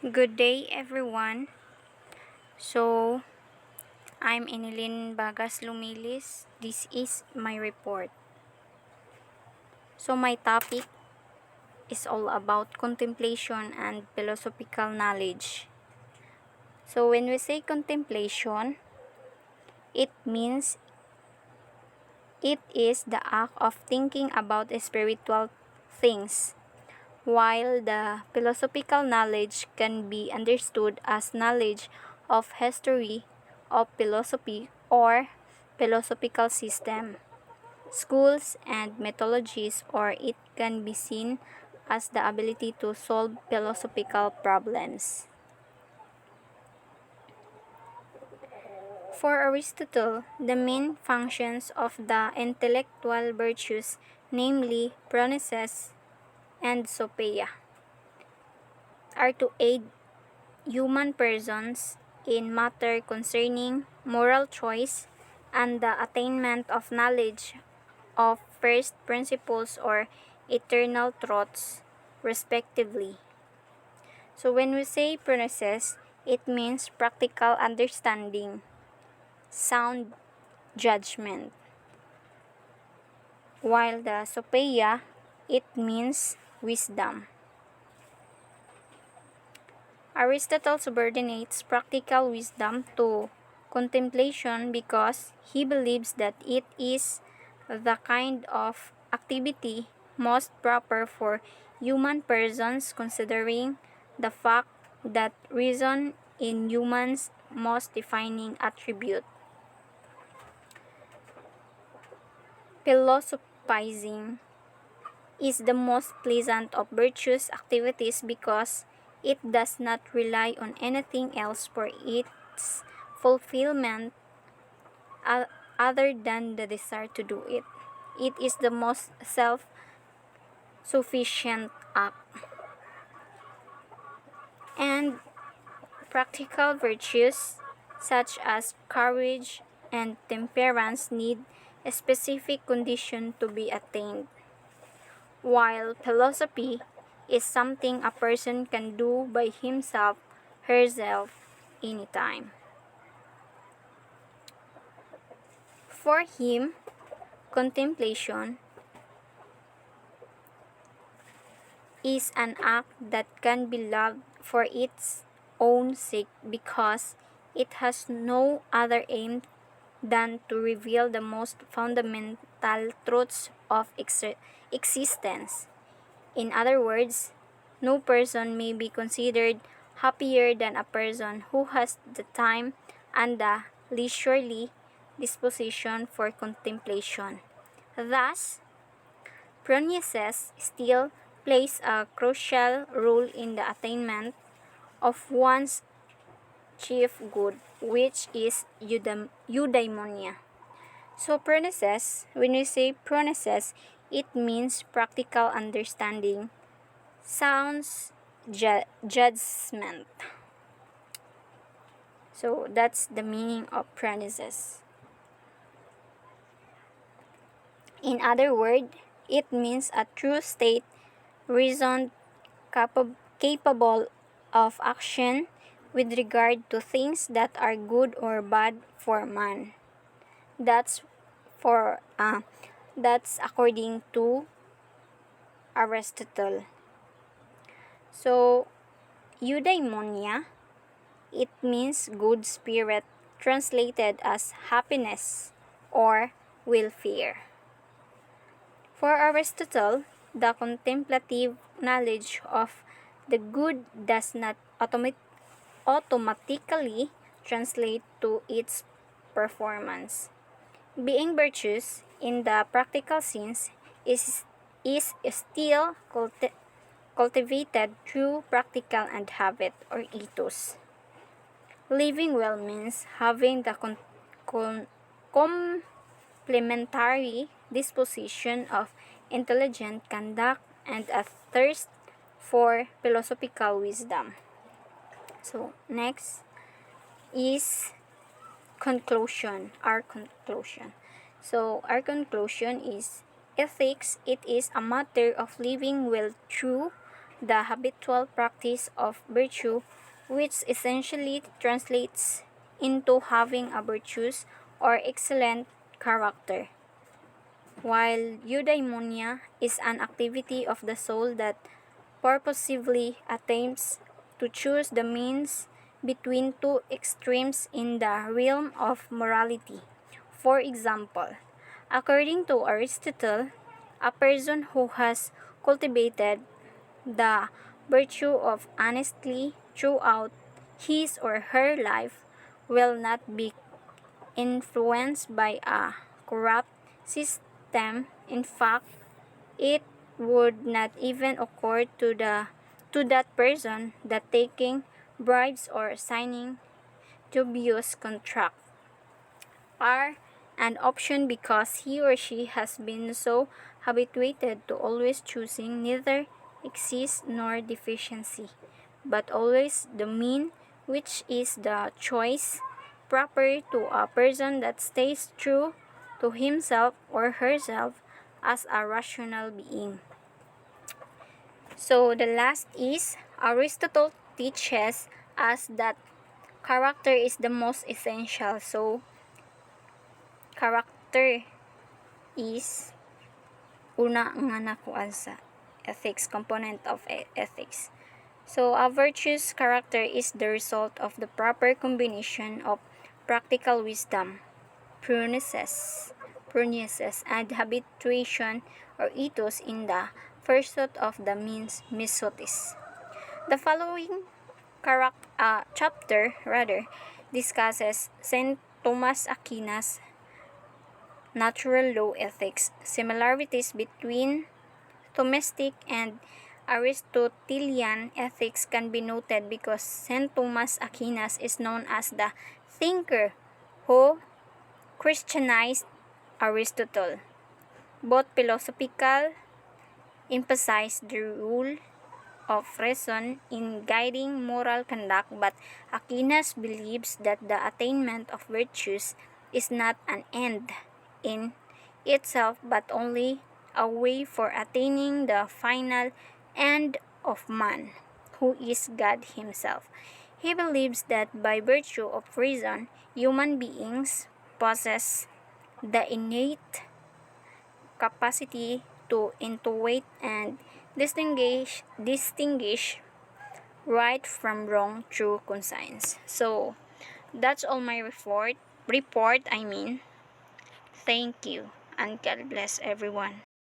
Good day, everyone. So, I'm Enilin Bagas Lumilis. This is my report. So, my topic is all about contemplation and philosophical knowledge. So, when we say contemplation, it means it is the act of thinking about spiritual things, while the philosophical knowledge can be understood as knowledge of history, of philosophy, or philosophical system, schools, and methodologies, or it can be seen as the ability to solve philosophical problems. For Aristotle, the main functions of the intellectual virtues, namely Phronesis and Sophia, are to aid human persons in matter concerning moral choice and the attainment of knowledge of first principles or eternal truths, respectively. So when we say Phronesis, it means practical understanding, sound judgment, while the Sophia, it means wisdom. Aristotle subordinates practical wisdom to contemplation because he believes that it is the kind of activity most proper for human persons, considering the fact that reason in humans' most defining attribute. Philosophizing is the most pleasant of virtuous activities because it does not rely on anything else for its fulfillment other than the desire to do it. It is the most self-sufficient act. And practical virtues such as courage and temperance need a specific condition to be attained, while philosophy is something a person can do by himself, herself, anytime. For him, contemplation is an act that can be loved for its own sake because it has no other aim than to reveal the most fundamental truths of existence. In other words, no person may be considered happier than a person who has the time and the leisurely disposition for contemplation. Thus, Phronesis still plays a crucial role in the attainment of one's chief good, which is eudaimonia. So Phronesis, when we say Phronesis, it means practical understanding, sounds judgment. So that's the meaning of Phronesis. In other words, it means a true state, reasoned, capable of action with regard to things that are good or bad for man. That's for that's according to Aristotle. So eudaimonia, it means good spirit, translated as happiness or welfare. For Aristotle, the contemplative knowledge of the good does not automatically translate to its performance. Being virtuous in the practical sense is still cultivated through practical and habit or ethos. Living well means having the complementary disposition of intelligent conduct and a thirst for philosophical wisdom. So, next is our conclusion. So, our conclusion is ethics, it is a matter of living well through the habitual practice of virtue, which essentially translates into having a virtuous or excellent character, while eudaimonia is an activity of the soul that purposively attempts to choose the means between two extremes in the realm of morality. For example, according to Aristotle, a person who has cultivated the virtue of honesty throughout his or her life will not be influenced by a corrupt system. In fact, it would not even occur to that person that taking bribes or signing dubious contracts are an option because he or she has been so habituated to always choosing neither excess nor deficiency, but always the mean, which is the choice proper to a person that stays true to himself or herself as a rational being. So the last is Aristotle teaches us that character is the most essential. So character is una nga nakuan sa ethics, component of ethics. So a virtuous character is the result of the proper combination of practical wisdom, prudence, and habituation or ethos in the pursuit of the means misotis. The following chapter discusses Saint Thomas Aquinas' natural law ethics. Similarities between Thomistic and Aristotelian ethics can be noted because Saint Thomas Aquinas is known as the thinker who Christianized Aristotle. Both philosophical emphasize the rule of reason in guiding moral conduct, but Aquinas believes that the attainment of virtues is not an end in itself but only a way for attaining the final end of man, who is God himself. He believes that by virtue of reason, human beings possess the innate capacity to intuit and distinguish right from wrong through conscience. So that's all my report. Thank you and God bless everyone.